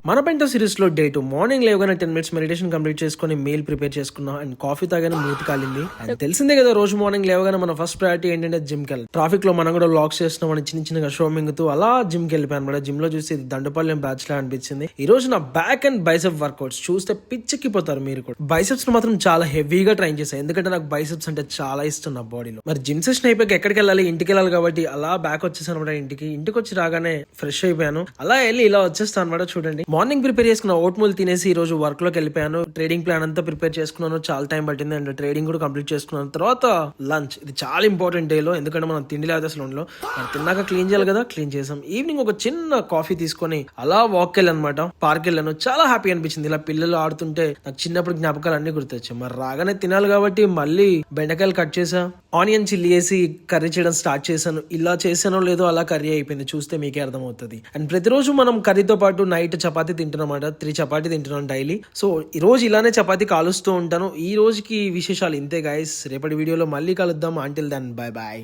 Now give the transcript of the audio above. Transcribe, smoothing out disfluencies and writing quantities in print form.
మన పెంట సిరీస్ లో డే 2 మార్నింగ్ లేవగానే 10 minutes మెడిటేషన్ కంప్లీట్ చేసుకుని మీల్ ప్రిపేర్ చేసుకున్నా అండ్ కాఫీ తాగానే మూతి కాలింది. అండ్ తెలిసిందే కదా రోజు మార్నింగ్ లేవగానే మన ఫస్ట్ ప్రయారిటీ ఏంటంటే జిమ్ కి వెళ్ళాలి. ట్రాఫిక్ లో మనం కూడా వ్లాగ్స్ చేస్తున్నాం అని చిన్నగా షో మింగుతూ అలా జిమ్ కి వెళ్ళిపోయాను అనమాట. జిమ్ లో చూసి దండపల్లి బ్యాచ్ లా అనిపించింది. ఈ రోజు నా బ్యాక్ అండ్ బైసెప్ వర్కౌట్స్ చూస్తే పిచ్చెక్కిపోతారు మీరు కూడా. బైసెప్స్ మాత్రం చాలా హెవీగా ట్రైన్ చేశాను, ఎందుకంటే నాకు బైసెప్స్ అంటే చాలా ఇష్టం నా బాడీలో. మరి జిమ్ సెషన్ అయిపోయి ఎక్కడికి వెళ్ళాలి, ఇంటికి వెళ్ళాలి కాబట్టి అలా బ్యాక్ వచ్చేసాను అనమాట. ఇంటికి వచ్చి రాగానే ఫ్రెష్ అయిపోయాను. అలా వెళ్ళి ఇలా వచ్చేస్తాను అనమాట. చూడండి, మార్నింగ్ ప్రిపేర్ చేసుకున్న ఓట్ మూల్ తినేసి ఈ రోజు వర్క్ లోకి వెళ్ళిపోయాను. ట్రేడింగ్ ప్లాన్ అంతా ప్రిపేర్ చేసుకున్నాను, చాలా టైం పట్టింది. అండ్ ట్రేడింగ్ కూడా కంప్లీట్ చేసుకున్నాను. తర్వాత లంచ్, ఇది చాలా ఇంపార్టెంట్ డే లో, ఎందుకంటే మనం తిండి లేదు అసలు ఉండలో. తిన్నాక క్లీన్ చేయాలి కదా, క్లీన్ చేసాం. ఈవినింగ్ ఒక చిన్న కాఫీ తీసుకొని అలా వాక్ వెళ్ళనమాట. పార్క్ వెళ్ళాను, చాలా హ్యాపీ అనిపించింది. ఇలా పిల్లలు ఆడుతుంటే నాకు చిన్నప్పుడు జ్ఞాపకాలు అన్ని గుర్తొచ్చాయి. మరి రాగానే తినాలి కాబట్టి మళ్ళీ బెండకాయలు కట్ చేసా, ఆనియన్ చిల్లీ వేసి కర్రీ చేయడం స్టార్ట్ చేశాను. ఇలా చేసానో లేదో అలా కర్రీ అయిపోయింది, చూస్తే మీకే అర్థమవుతుంది. అండ్ ప్రతిరోజు మనం కర్రీతో పాటు నైట్ చపాతీ తింటున్నమాట. 3 చపాతీ తింటున్నాను డైలీ. సో ఈ రోజు ఇలానే చపాతీ కాలుస్తూ ఉంటాను. ఈ రోజుకి విశేషాలు ఇంతే గైస్. రేపటి వీడియోలో మళ్ళీ కలుద్దాం. Until then bye bye.